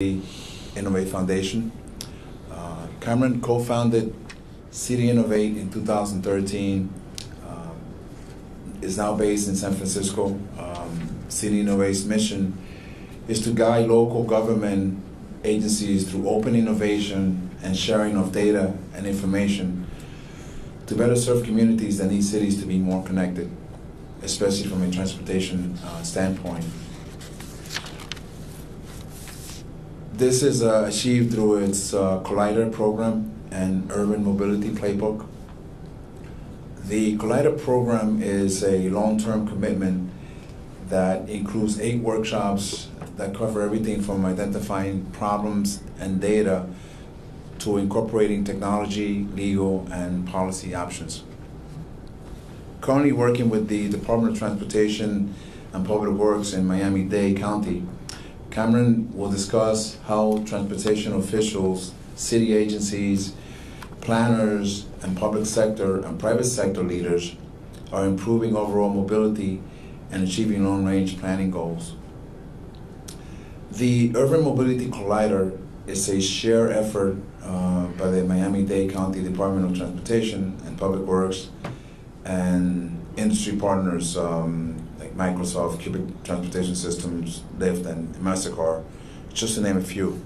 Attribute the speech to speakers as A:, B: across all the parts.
A: City Innovate Foundation. Kamran co-founded City Innovate in 2013. Is now based in San Francisco. City Innovate's mission is to guide local government agencies through open innovation and sharing of data and information to better serve communities that need cities to be more connected, especially from a transportation standpoint. This is achieved through its Collider program and Urban Mobility Playbook. The Collider program is a long-term commitment that includes 8 workshops that cover everything from identifying problems and data to incorporating technology, legal, and policy options. Currently working with the Department of Transportation and Public Works in Miami-Dade County, Kamran will discuss how transportation officials, city agencies, planners, and public sector and private sector leaders are improving overall mobility and achieving long-range planning goals. The Urban Mobility Collider is a shared effort by the Miami-Dade County Department of Transportation and Public Works and industry partners like Microsoft, Cubic Transportation Systems, Lyft, and MasterCard, just to name a few.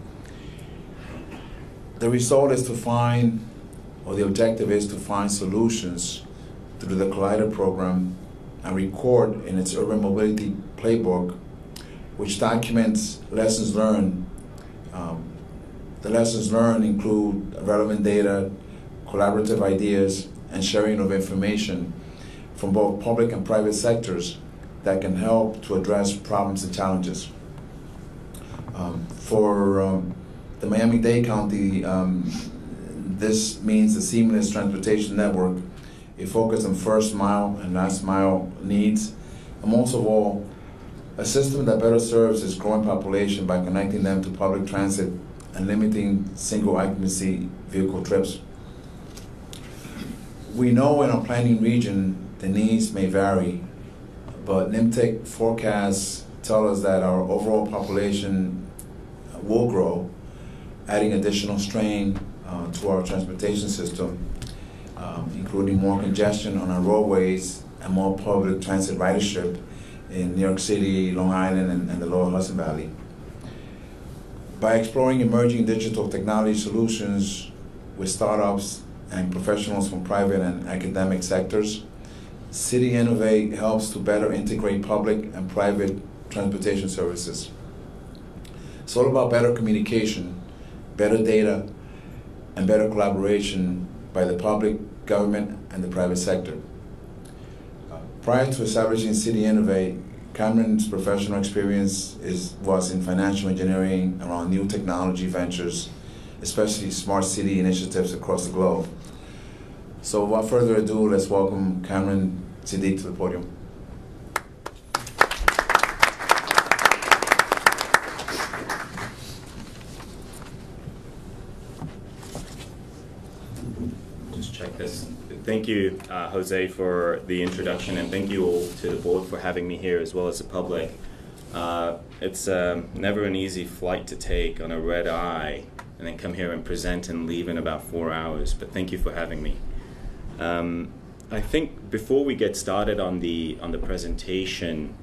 A: The result is to find, or the objective is to find solutions through the Collider program and record in its Urban Mobility Playbook, which documents lessons learned. The lessons learned include relevant data, collaborative ideas, and sharing of information from both public and private sectors that can help to address problems and challenges. For the Miami-Dade County, this means the seamless transportation network, a focus on first mile and last mile needs, and most of all, a system that better serves its growing population by connecting them to public transit and limiting single occupancy vehicle trips. We know in our planning region the needs may vary, but NYMTC forecasts tell us that our overall population will grow, adding additional strain to our transportation system, including more congestion on our roadways and more public transit ridership in New York City, Long Island, and the Lower Hudson Valley. By exploring emerging digital technology solutions with startups and professionals from private and academic sectors, City Innovate helps to better integrate public and private transportation services. It's all about better communication, better data, and better collaboration by the public, government, and the private sector. Prior to establishing City Innovate, Kamran's professional experience was in financial engineering around new technology ventures, especially smart city initiatives across the globe. So without further ado, let's welcome Kamran Saddique to the podium.
B: Just check this. Thank you, Jose, for the introduction, and thank you all to the board for having me here, as well as the public. It's never an easy flight to take on a red eye and then come here and present and leave in about 4 hours, but thank you for having me. I think before we get started on the presentation,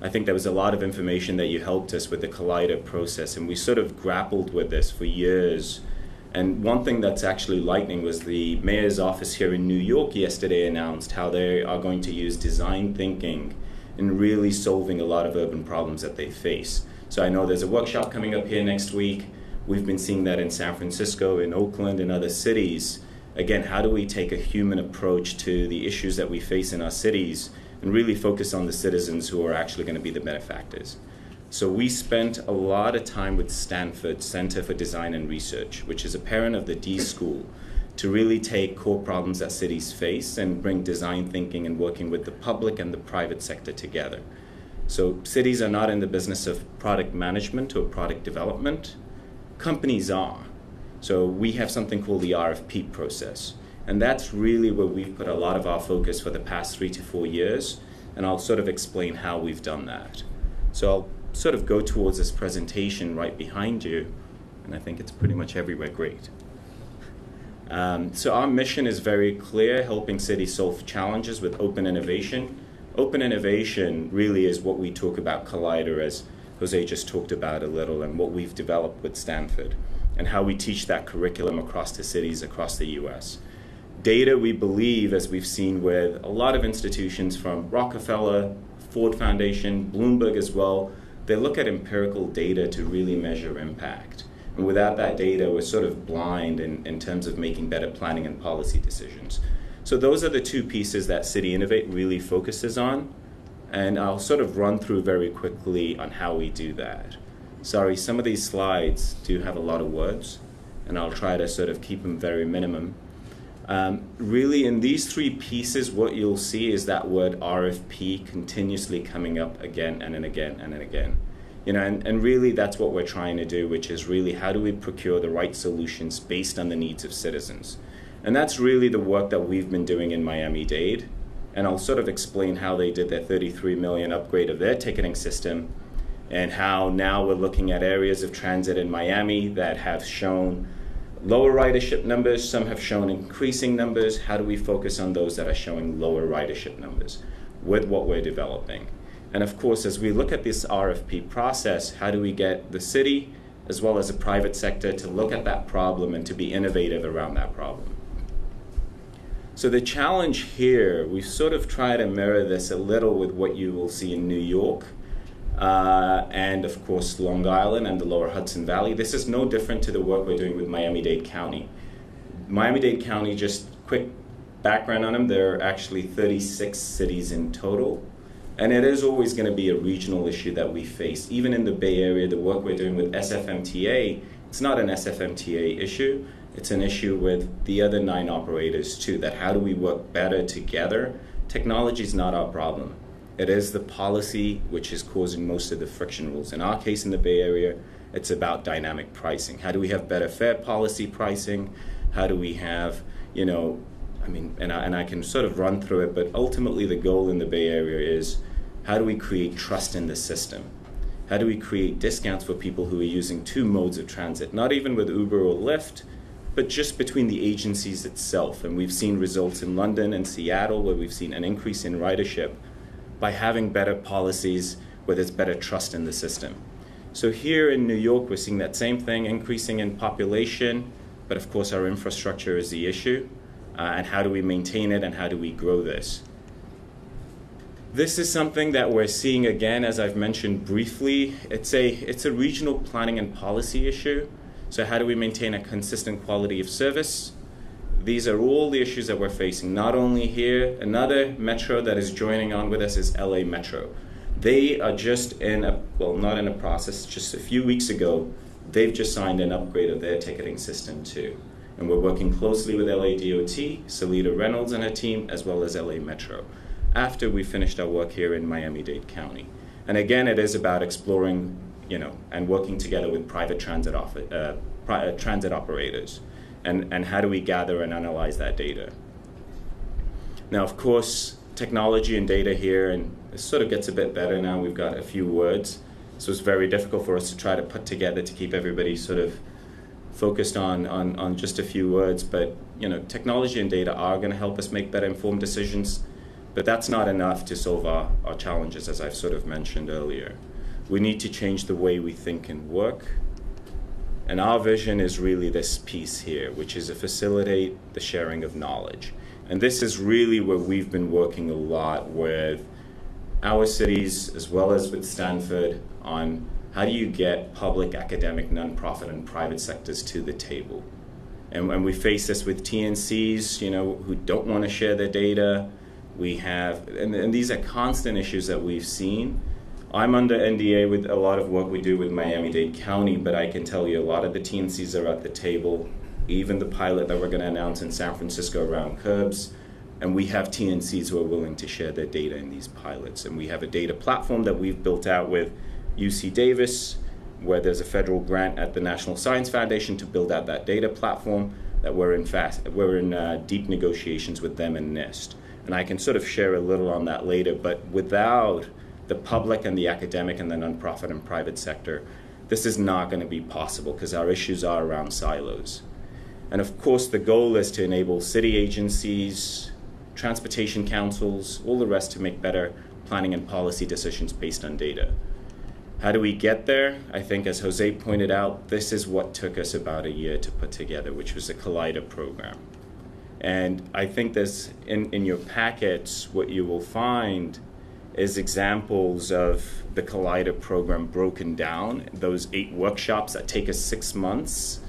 B: I think there was a lot of information that you helped us with the Collider process, and we sort of grappled with this for years. And one thing that's actually lightning was the mayor's office here in New York yesterday announced how they are going to use design thinking in really solving a lot of urban problems that they face. So I know there's a workshop coming up here next week. We've been seeing that in San Francisco, in Oakland, and other cities. Again, how do we take a human approach to the issues that we face in our cities and really focus on the citizens who are actually going to be the benefactors? So we spent a lot of time with Stanford Center for Design and Research, which is a parent of the D School, to really take core problems that cities face and bring design thinking and working with the public and the private sector together. So cities are not in the business of product management or product development. Companies are. So we have something called the RFP process. And that's really where we've put a lot of our focus for the past 3 to 4 years. And I'll sort of explain how we've done that. So I'll sort of go towards this presentation right behind you, and I think it's pretty much everywhere great. So our mission is very clear, helping cities solve challenges with open innovation. Open innovation really is what we talk about Collider, as Jose just talked about a little, and what we've developed with Stanford, and how we teach that curriculum across the cities across the US. Data, we believe, as we've seen with a lot of institutions from Rockefeller, Ford Foundation, Bloomberg as well, they look at empirical data to really measure impact. And without that data, we're sort of blind in terms of making better planning and policy decisions. So those are the two pieces that City Innovate really focuses on. And I'll sort of run through very quickly on how we do that. Sorry, some of these slides do have a lot of words, and I'll try to sort of keep them very minimum. Really, in these three pieces, what you'll see is that word RFP continuously coming up again and again and again. You know, and really that's what we're trying to do, which is really how do we procure the right solutions based on the needs of citizens. And that's really the work that we've been doing in Miami-Dade. And I'll sort of explain how they did their $33 million upgrade of their ticketing system, and how now we're looking at areas of transit in Miami that have shown lower ridership numbers, some have shown increasing numbers. How do we focus on those that are showing lower ridership numbers with what we're developing? And of course, as we look at this RFP process, how do we get the city as well as the private sector to look at that problem and to be innovative around that problem? So the challenge here, we sort of try to mirror this a little with what you will see in New York, and of course Long Island and the lower Hudson Valley. This is no different to the work we're doing with Miami-Dade County. Miami-Dade County, just quick background on them, there are actually 36 cities in total. And it is always going to be a regional issue that we face. Even in the Bay Area, the work we're doing with SFMTA, it's not an SFMTA issue. It's an issue with the other 9 operators too, that how do we work better together? Technology is not our problem. It is the policy which is causing most of the friction rules. In our case in the Bay Area, it's about dynamic pricing. How do we have better fare policy pricing? How do we have, you know, I mean, and I can sort of run through it, but ultimately the goal in the Bay Area is how do we create trust in the system? How do we create discounts for people who are using 2 modes of transit, not even with Uber or Lyft, but just between the agencies itself? And we've seen results in London and Seattle where we've seen an increase in ridership by having better policies where there's better trust in the system. So here in New York, we're seeing that same thing, increasing in population, but of course our infrastructure is the issue. And how do we maintain it and how do we grow this? This is something that we're seeing again, as I've mentioned briefly. It's a regional planning and policy issue. So how do we maintain a consistent quality of service? These are all the issues that we're facing, not only here. Another metro that is joining on with us is LA Metro. They are just in a, well, not in a process, just a few weeks ago, they've just signed an upgrade of their ticketing system too. And we're working closely with LA DOT, Salida Reynolds and her team, as well as LA Metro, after we finished our work here in Miami-Dade County. And again, it is about exploring, you know, and working together with private transit operators. And how do we gather and analyze that data? Now, of course, technology and data here, and it sort of gets a bit better now. We've got a few words. So it's very difficult for us to try to put together to keep everybody sort of focused on just a few words, but you know, technology and data are going to help us make better informed decisions, but that's not enough to solve our challenges, as I've sort of mentioned earlier. We need to change the way we think and work, and our vision is really this piece here, which is to facilitate the sharing of knowledge. And this is really where we've been working a lot with our cities, as well as with Stanford, on how do you get public, academic, nonprofit, and private sectors to the table? And we face this with TNCs, you know, who don't want to share their data. We have, and these are constant issues that we've seen. I'm under NDA with a lot of work we do with Miami-Dade County, but I can tell you a lot of the TNCs are at the table, even the pilot that we're going to announce in San Francisco around curbs. And we have TNCs who are willing to share their data in these pilots. And we have a data platform that we've built out with UC Davis, where there's a federal grant at the National Science Foundation to build out that data platform that we're in deep negotiations with them and NIST. And I can sort of share a little on that later, but without the public and the academic and the nonprofit and private sector, this is not going to be possible because our issues are around silos. And of course, the goal is to enable city agencies, transportation councils, all the rest to make better planning and policy decisions based on data. How do we get there? I think, as Jose pointed out, this is what took us about a year to put together, which was a Collider program. And I think there's, in your packets, what you will find is examples of the Collider program broken down, those 8 workshops that take us 6 months,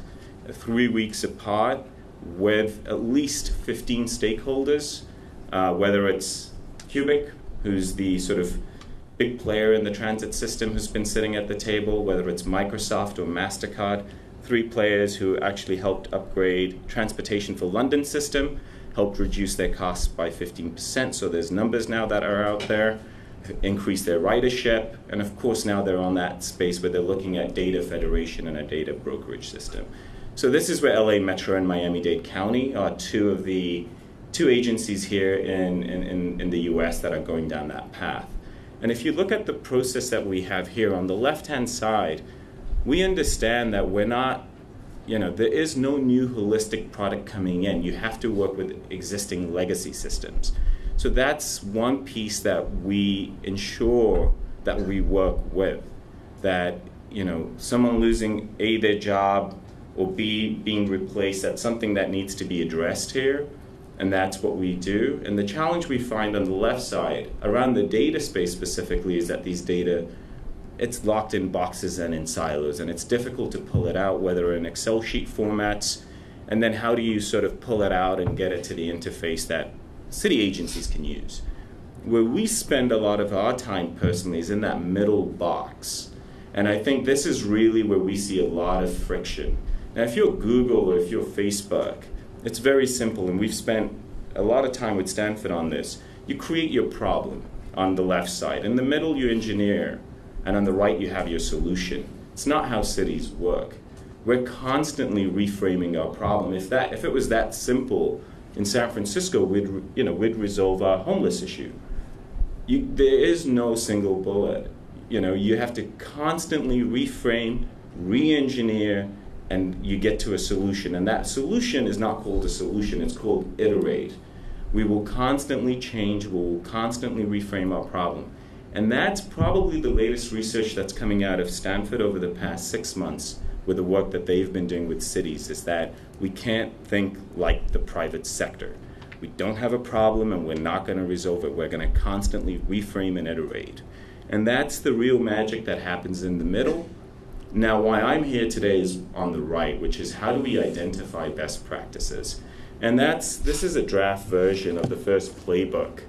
B: 3 weeks apart, with at least 15 stakeholders, whether it's Cubic, who's the sort of big player in the transit system who's been sitting at the table, whether it's Microsoft or MasterCard, 3 players who actually helped upgrade Transportation for London system, helped reduce their costs by 15%. So there's numbers now that are out there, increase their ridership, and of course now they're on that space where they're looking at data federation and a data brokerage system. So this is where LA Metro and Miami-Dade County are 2 of the 2 agencies here in the US that are going down that path. And if you look at the process that we have here on the left-hand side, we understand that we're not, there is no new holistic product coming in. You have to work with existing legacy systems. So that's one piece that we ensure that we work with, that, someone losing A, their job, or B, being replaced, that's something that needs to be addressed here. And that's what we do. And the challenge we find on the left side, around the data space specifically, is that these data, it's locked in boxes and in silos, and it's difficult to pull it out, whether in Excel sheet formats, and then how do you sort of pull it out and get it to the interface that city agencies can use. Where we spend a lot of our time personally is in that middle box. And I think this is really where we see a lot of friction. Now, if you're Google or if you're Facebook, it's very simple, and we've spent a lot of time with Stanford on this. You create your problem on the left side. In the middle, you engineer, and on the right, you have your solution. It's not how cities work. We're constantly reframing our problem. If it was that simple in San Francisco, we'd resolve our homeless issue. There is no single bullet. You have to constantly reframe, re-engineer, and you get to a solution. And that solution is not called a solution, it's called iterate. We will constantly change, we will constantly reframe our problem. And that's probably the latest research that's coming out of Stanford over the past 6 months with the work that they've been doing with cities, is that we can't think like the private sector. We don't have a problem and we're not gonna resolve it. We're gonna constantly reframe and iterate. And that's the real magic that happens in the middle. Now, why I'm here today is on the right, which is how do we identify best practices? And this is a draft version of the first playbook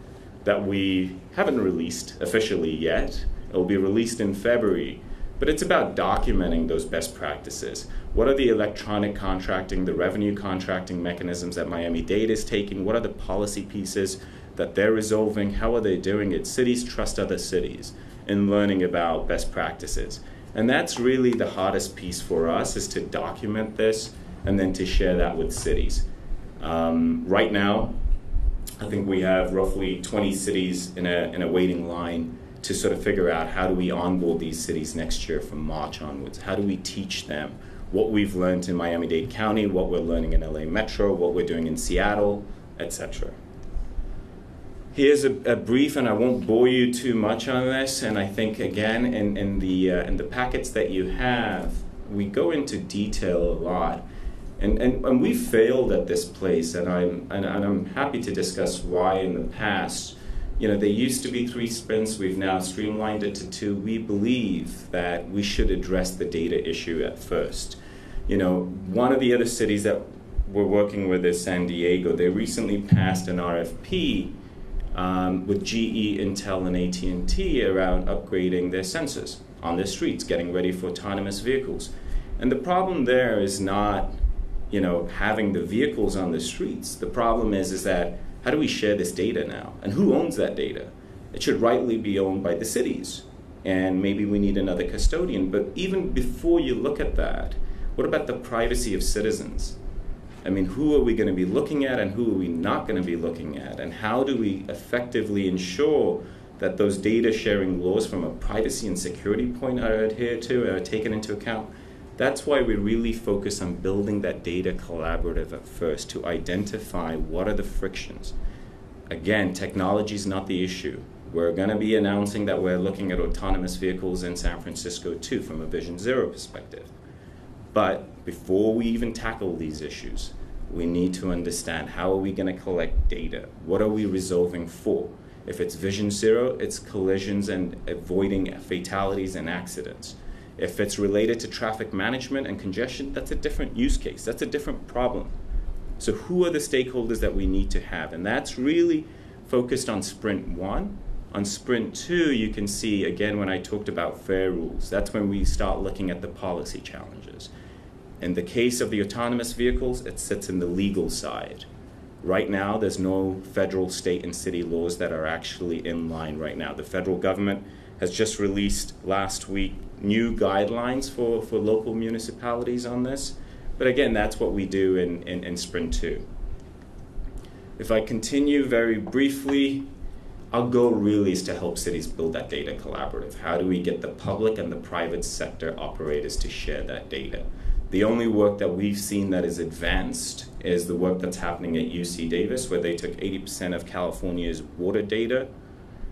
B: that we haven't released officially yet. It will be released in February, but it's about documenting those best practices. What are the electronic contracting, the revenue contracting mechanisms that Miami-Dade is taking? What are the policy pieces that they're resolving? How are they doing it? Cities trust other cities in learning about best practices. And that's really the hardest piece for us, is to document this and then to share that with cities. Right now, I think we have roughly 20 cities in a waiting line to sort of figure out how do we onboard these cities next year from March onwards. How do we teach them what we've learned in Miami-Dade County, what we're learning in LA Metro, what we're doing in Seattle, etc. Here's a brief, and I won't bore you too much on this. And I think again in the packets that you have, we go into detail a lot, and we failed at this place. And I'm happy to discuss why in the past. There used to be 3 sprints. We've now streamlined it to 2. We believe that we should address the data issue at first. One of the other cities that we're working with is San Diego. They recently passed an RFP with GE, Intel, and AT&T around upgrading their sensors on their streets, getting ready for autonomous vehicles. And the problem there is not, having the vehicles on the streets. The problem is that how do we share this data now? And who owns that data? It should rightly be owned by the cities. And maybe we need another custodian. But even before you look at that, what about the privacy of citizens? I mean, who are we going to be looking at and who are we not going to be looking at? And how do we effectively ensure that those data sharing laws from a privacy and security point are adhered to, are taken into account. That's why we really focus on building that data collaborative at first to identify what are the frictions. Again, technology is not the issue. We're going to be announcing that we're looking at autonomous vehicles in San Francisco too from a Vision Zero perspective. But before we even tackle these issues, we need to understand how are we going to collect data? What are we resolving for? If it's Vision Zero, it's collisions and avoiding fatalities and accidents. If it's related to traffic management and congestion, that's a different use case. That's a different problem. So who are the stakeholders that we need to have? And that's really focused on Sprint 1. On Sprint 2, you can see, again, when I talked about fair rules, that's when we start looking at the policy challenges. In the case of the autonomous vehicles, it sits in the legal side. Right now, there's no federal, state, and city laws that are actually in line right now. The federal government has just released last week new guidelines for local municipalities on this. But again, that's what we do in Sprint 2. If I continue very briefly, our goal really is to help cities build that data collaborative. How do we get the public and the private sector operators to share that data? The only work that we've seen that is advanced is the work that's happening at UC Davis, where they took 80% of California's water data,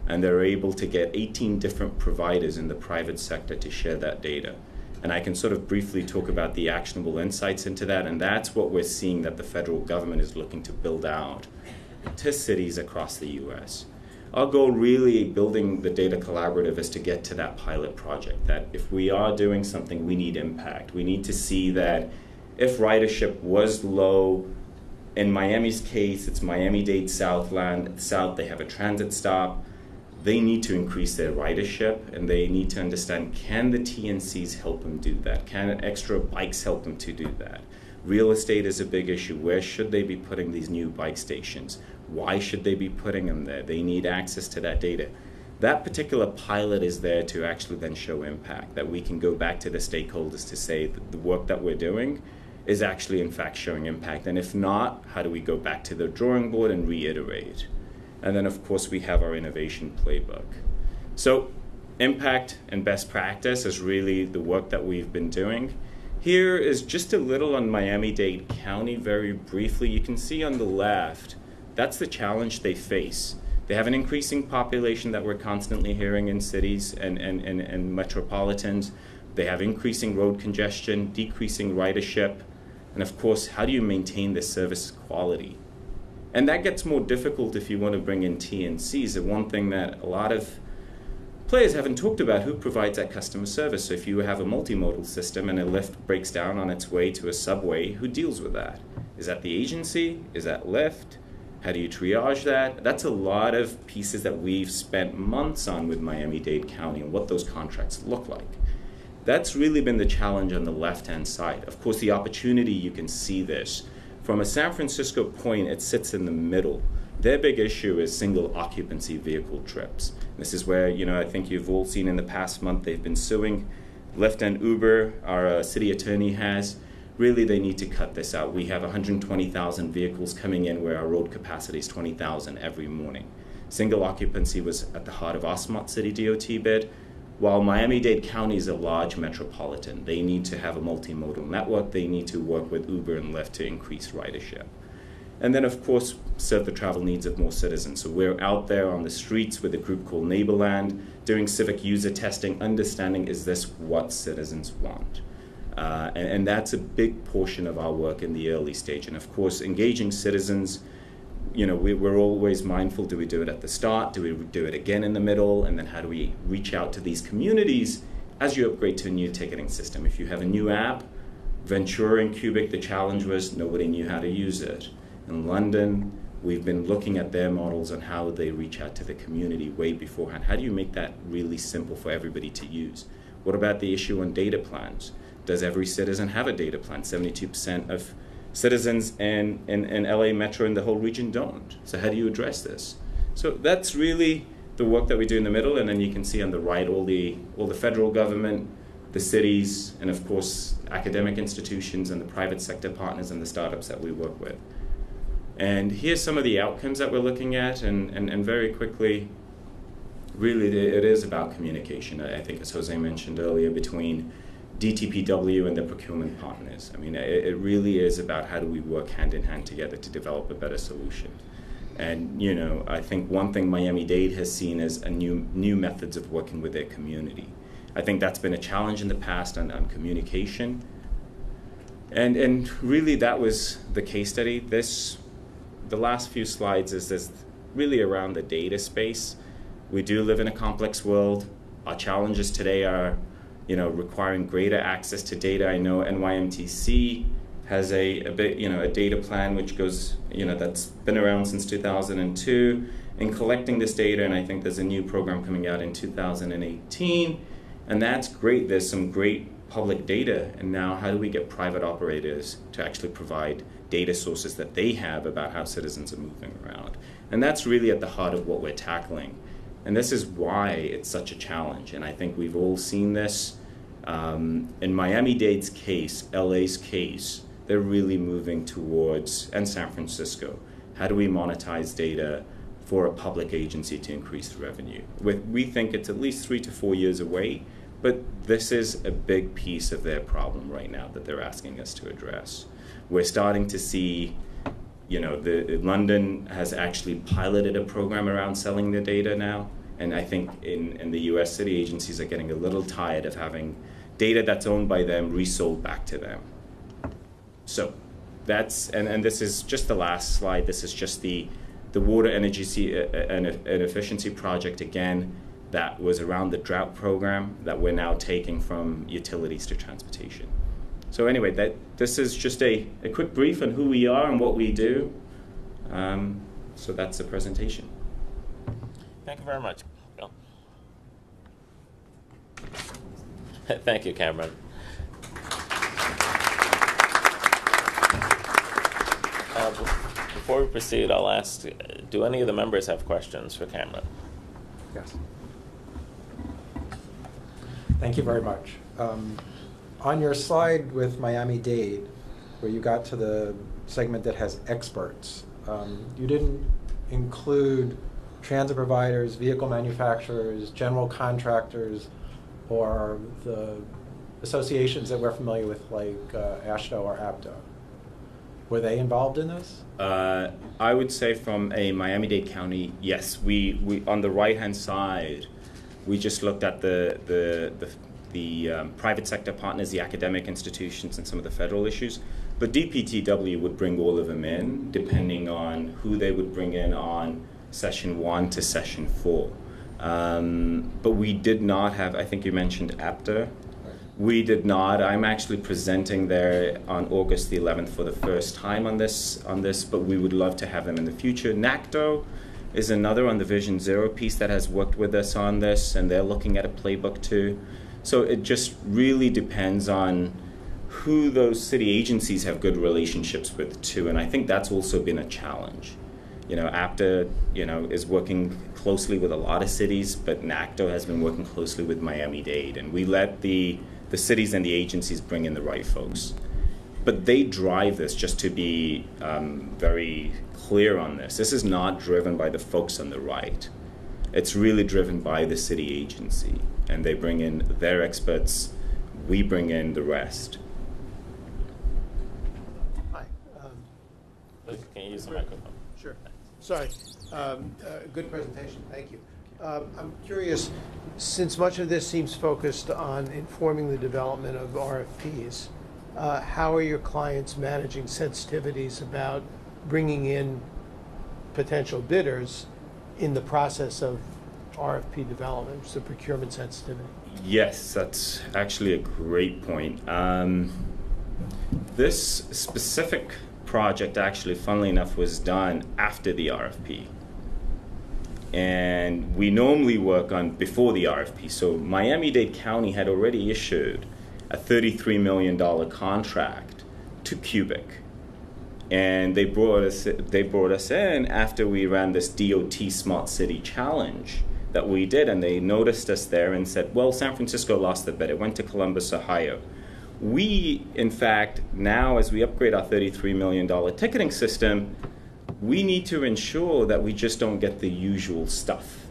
B: and they're able to get 18 different providers in the private sector to share that data. And I can sort of briefly talk about the actionable insights into that, and that's what we're seeing that the federal government is looking to build out to cities across the US. Our goal really building the data collaborative is to get to that pilot project, that if we are doing something, we need impact. We need to see that if ridership was low, in Miami's case, it's Miami-Dade South, they have a transit stop. They need to increase their ridership, and they need to understand, can the TNCs help them do that? Can extra bikes help them to do that? Real estate is a big issue. Where should they be putting these new bike stations? Why should they be putting them there? They need access to that data. That particular pilot is there to actually then show impact, that we can go back to the stakeholders to say that the work that we're doing is actually in fact showing impact. And if not, how do we go back to the drawing board and reiterate? And then of course we have our innovation playbook. So impact and best practice is really the work that we've been doing. Here is just a little on Miami-Dade County very briefly. You can see on the left, that's the challenge they face. They have an increasing population that we're constantly hearing in cities and metropolitans. They have increasing road congestion, decreasing ridership, and of course, how do you maintain the service quality? And that gets more difficult if you want to bring in TNCs. The one thing that a lot of players haven't talked about, who provides that customer service. So if you have a multimodal system and a Lyft breaks down on its way to a subway, who deals with that? Is that the agency? Is that Lyft? How do you triage that? That's a lot of pieces that we've spent months on with Miami-Dade County and what those contracts look like. That's really been the challenge on the left-hand side. Of course, the opportunity, you can see this. From a San Francisco point, it sits in the middle. Their big issue is single occupancy vehicle trips. This is where, I think you've all seen in the past month, they've been suing Lyft and Uber. Our city attorney has. Really, they need to cut this out. We have 120,000 vehicles coming in where our road capacity is 20,000 every morning. Single occupancy was at the heart of Osmont City DOT bid. While Miami-Dade County is a large metropolitan, they need to have a multimodal network. They need to work with Uber and Lyft to increase ridership. And then, of course, serve the travel needs of more citizens. So we're out there on the streets with a group called Neighborland, doing civic user testing, understanding, is this what citizens want? And that's a big portion of our work in the early stage. And of course, engaging citizens, we're always mindful, do we do it at the start? Do we do it again in the middle? And then how do we reach out to these communities as you upgrade to a new ticketing system? If you have a new app, Ventura and Cubic, the challenge was nobody knew how to use it. In London, we've been looking at their models on how they reach out to the community way beforehand. How do you make that really simple for everybody to use? What about the issue on data plans? Does every citizen have a data plan? 72% of citizens in LA Metro and the whole region don't. So how do you address this? So that's really the work that we do in the middle, and then you can see on the right all the federal government, the cities, and of course academic institutions and the private sector partners and the startups that we work with. And here's some of the outcomes that we're looking at, and very quickly, really it is about communication. I think, as Jose mentioned earlier, between DTPW and the procurement partners. I mean, it really is about how do we work hand in hand together to develop a better solution. And, you know, I think one thing Miami-Dade has seen is new methods of working with their community. I think that's been a challenge in the past on communication. And really that was the case study. The last few slides is this really around the data space. We do live in a complex world. Our challenges today are, you know, requiring greater access to data. I know NYMTC has a data plan which goes, you know, that's been around since 2002 in collecting this data, and I think there's a new program coming out in 2018, and that's great. There's some great public data, and now how do we get private operators to actually provide data sources that they have about how citizens are moving around? And that's really at the heart of what we're tackling. And this is why it's such a challenge, and I think we've all seen this. In Miami-Dade's case, LA's case, they're really moving towards, and San Francisco, how do we monetize data for a public agency to increase revenue? We think it's at least 3 to 4 years away, but this is a big piece of their problem right now that they're asking us to address. We're starting to see, you know, London has actually piloted a program around selling the data now, and I think in the US, city agencies are getting a little tired of having data that's owned by them resold back to them. So that's, and this is just the last slide. This is just the water energy and efficiency project, again, that was around the drought program that we're now taking from utilities to transportation. So anyway, this is just a quick brief on who we are and what we do. So that's the presentation.
C: Thank you very much, Bill. Thank you, Kamran. Before we proceed, I'll ask, do any of the members have questions for Kamran?
D: Yes. Thank you very much. On your slide with Miami-Dade, where you got to the segment that has experts, you didn't include transit providers, vehicle manufacturers, general contractors, or the associations that we're familiar with, like AASHTO or APTO. Were they involved in this?
B: I would say from a Miami-Dade County, yes. We on the right-hand side, we just looked at the private sector partners, the academic institutions, and some of the federal issues. But DPTW would bring all of them in, depending on who they would bring in on session 1 to session 4. But we did not have, I think you mentioned APTA. We did not. I'm actually presenting there on August the 11th for the first time on this, but we would love to have them in the future. NACTO is another on the Vision Zero piece that has worked with us on this, and they're looking at a playbook too. So it just really depends on who those city agencies have good relationships with too, and I think that's also been a challenge. You know, APTA, you know, is working closely with a lot of cities, but NACTO has been working closely with Miami-Dade, and we let the cities and the agencies bring in the right folks. But they drive this, just to be very clear on this. This is not driven by the folks on the right. It's really driven by the city agency, and they bring in their experts, we bring in the rest.
E: Hi.
C: Can you use the microphone?
E: Sure. Sorry. Good presentation. Thank you. I'm curious, since much of this seems focused on informing the development of RFPs, how are your clients managing sensitivities about bringing in potential bidders in the process of RFP development, so procurement sensitivity?
B: Yes, that's actually a great point. This specific project actually, funnily enough, was done after the RFP. And we normally work on before the RFP. So Miami-Dade County had already issued a $33 million contract to Cubic. And they brought us in after we ran this DOT Smart City Challenge that we did, and they noticed us there and said, well, San Francisco lost the bid. It went to Columbus, Ohio. We, in fact, now as we upgrade our $33 million ticketing system, we need to ensure that we just don't get the usual stuff.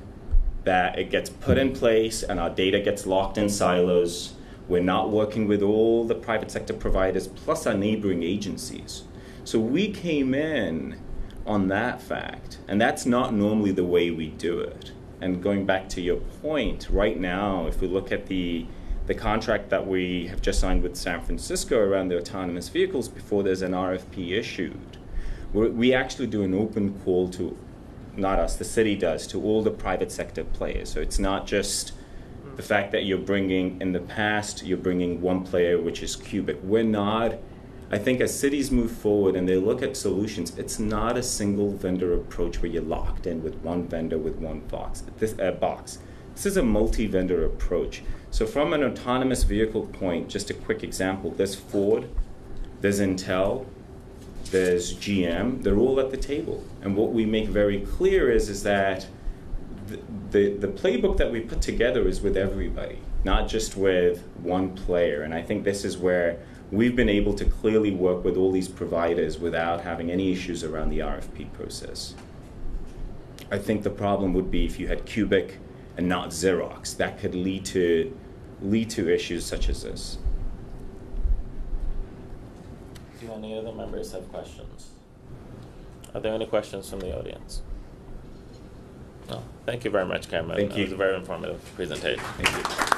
B: that it gets put in place and our data gets locked in silos. We're not working with all the private sector providers plus our neighboring agencies. So we came in on that fact, and that's not normally the way we do it. And going back to your point, right now, if we look at the contract that we have just signed with San Francisco around the autonomous vehicles before there's an RFP issued, we actually do an open call to, not us, the city does, to all the private sector players. So it's not just the fact that you're bringing, in the past, you're bringing one player, which is Cubic. We're not, I think as cities move forward and they look at solutions, it's not a single vendor approach where you're locked in with one vendor with one box. This is a multi-vendor approach. So from an autonomous vehicle point, just a quick example, there's Ford, there's Intel, there's GM, they're all at the table. And what we make very clear is that the playbook that we put together is with everybody, not just with one player. And I think this is where we've been able to clearly work with all these providers without having any issues around the RFP process. I think the problem would be if you had Cubic and not Xerox. That could lead to issues such as this.
C: Do any other members have questions? Are there any questions from the audience? No. Thank you very much, Kamran.
B: Thank you.
C: It was a very informative presentation.
B: Thank you.